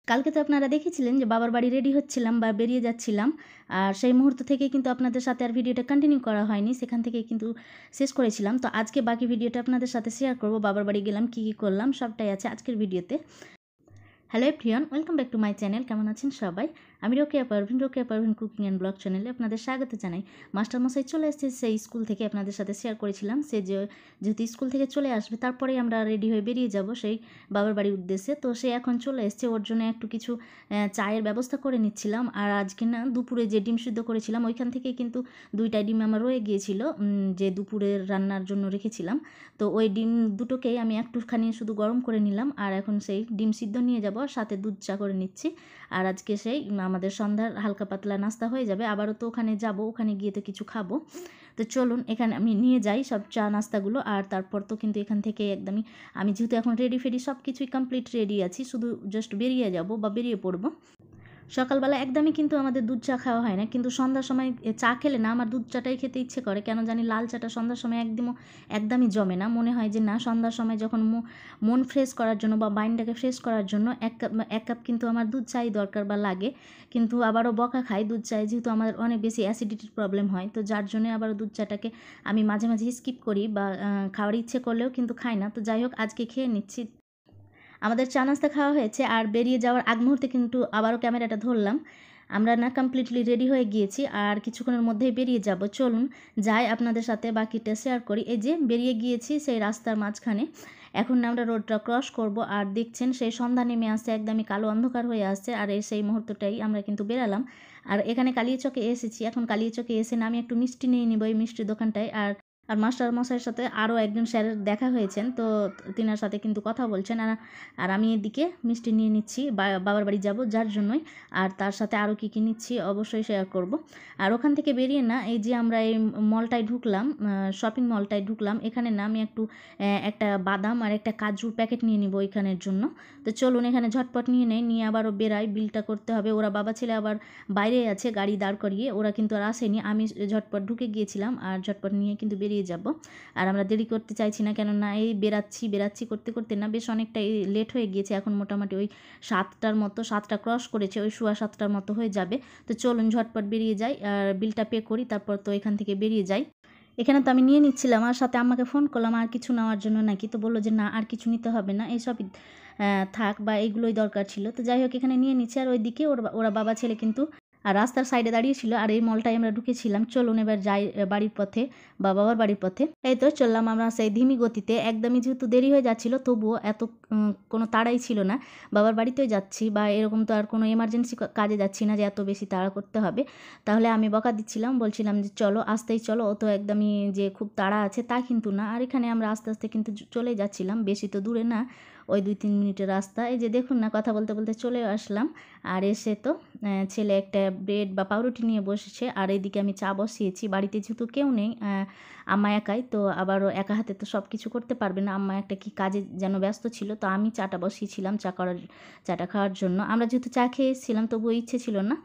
কালকে তো আপনারা দেখেছিলেন যে বাবার বাড়ি রেডি হচ্ছিলাম বা বেরিয়ে যাচ্ছিলাম, আর সেই মুহূর্ত থেকে কিন্তু আপনাদের সাথে আর ভিডিওটা কন্টিনিউ করা হয়নি, সেখান থেকে কিন্তু শেষ করেছিলাম। তো আজকে বাকি ভিডিওটা আপনাদের সাথে শেয়ার করব, বাবার বাড়ি গেলাম কী কী করলাম সবটাই আছে আজকের ভিডিওতে। Hello everyone, welcome back to my channel. কেমন আছেন সবাই? আমি Rokeya Parvin cooking and blog চ্যানেলে আপনাদের স্বাগত জানাই। মাস্টারমশাই চলে এসেছে সেই স্কুল থেকে, আপনাদের সাথে শেয়ার করেছিলাম সে যেহেতু স্কুল থেকে চলে আসবে তারপরেই আমরা রেডি হয়ে বেরিয়ে যাব সেই বাবার বাড়ির উদ্দেশ্যে। তো সে এখন চলে এসছে, ওর জন্য একটু কিছু চায়ের ব্যবস্থা করে নিচ্ছিলাম। আর আজকে না দুপুরে যে ডিম সিদ্ধ করেছিলাম ওইখান থেকে কিন্তু 2টা ডিম আমার রয়ে গিয়েছিল, যে দুপুরের রান্নার জন্য রেখেছিলাম। তো ওই ডিম দুটোকেই আমি একটুখানি শুধু গরম করে নিলাম, আর এখন সেই ডিম সিদ্ধ নিয়ে যাব, সাথে দুধ চা করে নিচ্ছি। আর আজকে সেই আমাদের সন্ধ্যার হালকা পাতলা নাস্তা হয়ে যাবে। আবারও তো ওখানে যাব, ওখানে গিয়ে তো কিছু খাবো। তো চলুন এখানে আমি নিয়ে যাই সব চা নাস্তাগুলো। আর তারপর তো কিন্তু এখান থেকে একদমই আমি যেহেতু এখন রেডি ফেডি সব কিছুই কমপ্লিট রেডি আছি, শুধু জাস্ট বেরিয়ে যাব বা বেরিয়ে পড়বো। সকালবেলা একদমই কিন্তু আমাদের দুধ চা খাওয়া হয় না, কিন্তু সন্ধ্যার সময় চা খেলে না আমার দুধ চাটাই খেতে ইচ্ছে করে। কেন জানি লাল চাটা সন্ধ্যার সময় একদমই জমে না। মনে হয় যে না, সন্ধ্যার সময় যখন মন ফ্রেশ করার জন্য বা মাইন্ডটাকে ফ্রেশ করার জন্য এক কাপ কিন্তু আমার দুধ চাই দরকার বা লাগে। কিন্তু আবারও বকা খাই দুধ চাই, যেহেতু আমার অনেক বেশি অ্যাসিডিটির প্রবলেম হয়, তো যার জন্য আবারও দুধ চাটাকে আমি মাঝে মাঝে স্কিপ করি বা খাওয়ার ইচ্ছে করলেও কিন্তু খাই না। তো যাই হোক, আজকে খেয়ে নিচ্ছি। আমাদের চা নাস্তা খাওয়া হয়েছে, আর বেরিয়ে যাওয়ার আগ মুহূর্তে কিন্তু আবারও ক্যামেরাটা ধরলাম। আমরা না কমপ্লিটলি রেডি হয়ে গিয়েছি, আর কিছুক্ষণের মধ্যেই বেরিয়ে যাব। চলুন যাই আপনাদের সাথে বাকিটা শেয়ার করি। এই যে বেরিয়ে গিয়েছি সেই রাস্তার মাঝখানে, এখন না আমরা রোডটা ক্রস করব। আর দেখছেন সেই সন্ধ্যা নেমে আসছে, একদমই কালো অন্ধকার হয়ে আসছে। আর সেই মুহূর্তটাই আমরা কিন্তু বেরালাম। আর এখানে কালিয়াচকে এসেছি, এখন কালিয়াচকে এসে না আমি একটু মিষ্টি নিয়ে নিব এই মিষ্টির দোকানটায়। আর মাস্টার মশাইয়ের সাথে আরও একজন স্যারের দেখা হয়েছেন, তো তিনার সাথে কিন্তু কথা বলছেন। আর আমি এদিকে মিষ্টি নিয়ে নিচ্ছি, বাবার বাড়ি যাব যার জন্যই। আর তার সাথে আরও কী কী নিচ্ছি অবশ্যই শেয়ার করব। আর ওখান থেকে বেরিয়ে না এই যে আমরা এই মলটায় ঢুকলাম, শপিং মলটায় ঢুকলাম। এখানে না আমি একটা বাদাম আর একটা কাজুর প্যাকেট নিয়ে নিব এখানের জন্য। তো চলুন এখানে ঝটপট নিয়ে আবারও বেরাই, বিলটা করতে হবে। ওরা বাবা ছেলে আবার বাইরে আছে গাড়ি দাঁড় করিয়ে, ওরা কিন্তু আর আসেনি। আমি ঝটপট ঢুকে গিয়েছিলাম আর ঝটপট নিয়ে কিন্তু বেরিয়ে যাব। আর আমরা দেরি করতে চাইছি না, কেননা এই বেরাচ্ছি করতে করতে না বেশ অনেকটাই লেট হয়ে গিয়েছে। এখন মোটামুটি ওই 7টা ক্রস করেছে, ওই 7:15 মতো হয়ে যাবে। তো চলুন ঝটপট বেরিয়ে যাই, আর বিলটা পে করি, তারপর তো এখান থেকে বেরিয়ে যাই। এখানে তো আমি নিয়ে নিচ্ছিলাম, আর সাথে আম্মাকে ফোন করলাম আর কিছু নেওয়ার জন্য নাকি, তো বললো যে না আর কিছু নিতে হবে না, এইসবই থাক বা এইগুলোই দরকার ছিল। তো যাই হোক এখানে নিয়ে নিচ্ছি। আর ওইদিকে ওরা বাবা ছেলে কিন্তু আর রাস্তার সাইডে দাঁড়িয়েছিল, আর এই মলটায় আমরা ঢুকেছিলাম। চলুন এবার যাই বাড়ির পথে বা বাবার বাড়ির পথে। এই তো চললাম আমরা সেই ধিমি গতিতে, একদমই যেহেতু দেরি হয়ে যাচ্ছিল তবুও এত কোনো তাড়াই ছিল না। বাবার বাড়িতেও যাচ্ছি বা এরকম তো আর কোনো এমার্জেন্সি কাজে যাচ্ছি না যে এত বেশি তাড়া করতে হবে। তাহলে আমি বকা দিচ্ছিলাম, বলছিলাম যে চলো আস্তেই চলো, ও তো একদমই যে খুব তাড়া আছে তা কিন্তু না। আর এখানে আমরা আস্তে আস্তে কিন্তু চলে যাচ্ছিলাম, বেশি তো দূরে না, ওই 2-3 মিনিটের রাস্তা। এই যে দেখুন না, কথা বলতে বলতে চলে আসলাম। আর এসে তো ছেলে একটা ব্রেড বা পাউরুটি নিয়ে বসেছে, আর এইদিকে আমি চা বসিয়েছি। বাড়িতে যেহেতু কেউ নেই, আম্মা একাই, তো আবারও একা হাতে তো সব কিছু করতে পারবে না। আম্মা একটা কি কাজে যেন ব্যস্ত ছিল, তো আমি চাটা বসিয়েছিলাম চাটা খাওয়ার জন্য। আমরা যেহেতু চা খেয়ে এসেছিলাম তবুও ইচ্ছে ছিল না,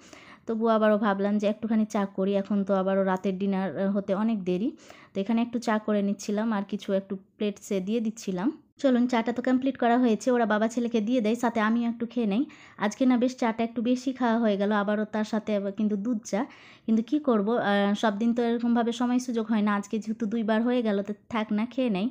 তবুও আবারও ভাবলাম যে একটুখানি চা করি, এখন তো আবারও রাতের ডিনার হতে অনেক দেরি। তো এখানে একটু চা করে নিচ্ছিলাম, আর কিছু একটু প্লেটসে দিয়ে দিচ্ছিলাম। চলুন চাটা তো কমপ্লিট করা হয়েছে, ওরা বাবা ছেলেকে দিয়ে দেয়, সাথে আমিও একটু খেয়ে নেই। আজকে না বেশ চাটা একটু বেশি খাওয়া হয়ে গেল, আবারও তার সাথে আবার কিন্তু দুধ চা। কিন্তু কি করব, সব দিন তো এরকমভাবে সময় সুযোগ হয় না। আজকে যেহেতু 2বার হয়ে গেল, তো থাক না, খেয়ে নেই।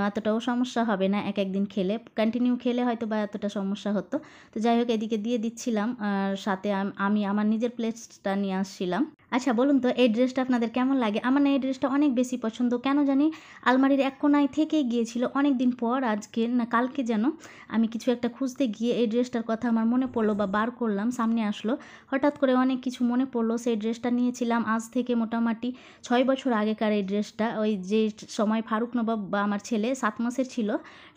অতটাও সমস্যা হবে না, একদিন খেলে, কন্টিনিউ খেলে হয়তো বা এতটা সমস্যা হতো। তো যাই হোক এদিকে দিয়ে দিচ্ছিলাম, আর সাথে আমি আমার নিজের প্লেটসটা নিয়ে আসছিলাম। আচ্ছা বলুন তো এই ড্রেসটা আপনাদের কেমন লাগে? আমার না এই ড্রেসটা অনেক বেশি পছন্দ, কেন জানি আলমারির এক কোনায় থেকেই গিয়েছিল অনেক দিন পর। আজকে না কালকে যেন আমি কিছু একটা খুঁজতে গিয়ে এই ড্রেসটার কথা আমার মনে পড়লো বা বার করলাম, সামনে আসলো, হঠাৎ করে অনেক কিছু মনে পড়লো। সেই ড্রেসটা নিয়েছিলাম আজ থেকে মোটামুটি 6 বছর আগেকার এই ড্রেসটা। ওই যে সময় ফারুক নবাব বা আমার ছেলে 7 মাসের ছিল,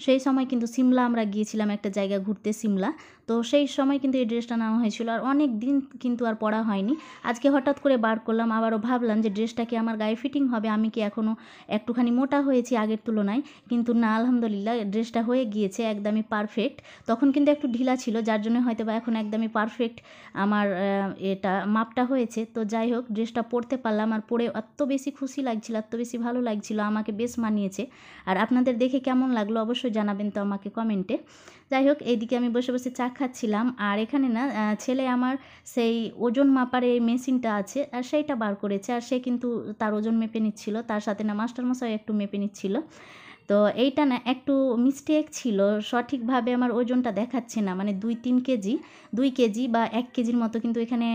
সেই সময় কিন্তু সিমলা আমরা গিয়েছিলাম একটা জায়গা ঘুরতে, সিমলা। তো সেই সময় কিন্তু এই ড্রেসটা নেওয়া হয়েছিল, আর অনেক দিন কিন্তু আর পরা হয়নি। আজকে হঠাৎ করে বার করলাম, আবারও ভাবলাম যে ড্রেসটা কি আমার গায়ে ফিটিং হবে, আমি কি এখনও একটুখানি মোটা হয়েছি আগের তুলনায়। কিন্তু না, আলহামদুলিল্লাহ ড্রেসটা হয়ে গিয়েছে একদমই পারফেক্ট। তখন কিন্তু একটু ঢিলা ছিল, যার জন্য হয়তো বা এখন একদমই পারফেক্ট আমার এটা মাপটা হয়েছে। তো যাই হোক ড্রেসটা পরতে পারলাম, আর পরে এত বেশি খুশি লাগছিল, এত বেশি ভালো লাগছিল, আমাকে বেশ মানিয়েছে। আর আপনাদের দেখে কেমন লাগলো অবশ্যই জানাবেন তো আমাকে কমেন্টে। যাই হোক, এইদিকে আমি বসে বসে চা খাচ্ছিলাম, আর এখানে না ছেলে আমার সেই ওজন মাপার এই মেশিনটা আছে আর সেইটা বার করেছে, আর সে কিন্তু তার ওজন মেপে নিচ্ছিল, তার সাথে না মাস্টারমশাই একটু মেপে নিচ্ছিল। তো এইটা না একটু মিস্টেক ছিল, সঠিকভাবে আমার ওজনটা দেখাচ্ছে না, মানে 2-3 কেজি, 2 কেজি বা 1 কেজির মতো কিন্তু এখানে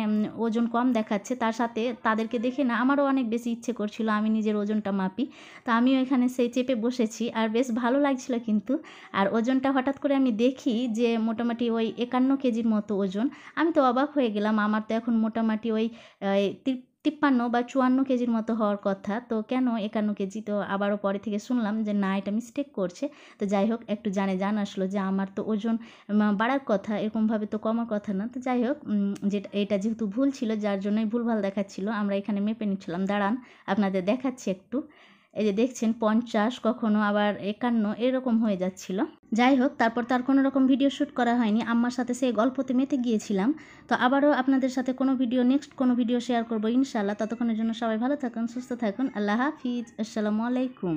ওজন কম দেখাচ্ছে। তার সাথে তাদেরকে দেখে না আমারও অনেক বেশি ইচ্ছে করছিল আমি নিজের ওজনটা মাপি। তো আমিও এখানে সেই চেপে বসেছি, আর বেশ ভালো লাগছিল কিন্তু। আর ওজনটা হঠাৎ করে আমি দেখি যে মোটামুটি ওই 51 কেজির মতো ওজন। আমি তো অবাক হয়ে গেলাম, আমার তো এখন মোটামুটি ওই 53 বা 54 কেজির মতো হওয়ার কথা। তো কেন 51 কেজি? তো আবারও পরে থেকে শুনলাম যে না, এটা মিস্টেক করছে। তো যাই হোক, একটু জান আসলো যে আমার তো ওজন বাড়ার কথা, এরকমভাবে তো কমার কথা না। তো যাই হোক, যেটা এটা যেহেতু ভুল ছিল, যার জন্যই ভুলভাল দেখাচ্ছিল। আমরা এখানে মেপে নিচ্ছিলাম। দাঁড়ান, আপনাদের দেখাচ্ছি একটু। এই যে দেখছেন 50, কখনো আবার 51 এরকম হয়ে যাচ্ছিল। যাই হোক, তারপর তার কোনো রকম ভিডিও শ্যুট করা হয়নি। আম্মার সাথে সেই গল্পতে মেতে গিয়েছিলাম। তো আবারও আপনাদের সাথে নেক্সট কোনো ভিডিও শেয়ার করব ইনশাআল্লাহ। ততক্ষণের জন্য সবাই ভালো থাকুন, সুস্থ থাকুন। আল্লাহ হাফিজ। আসসালামু আলাইকুম।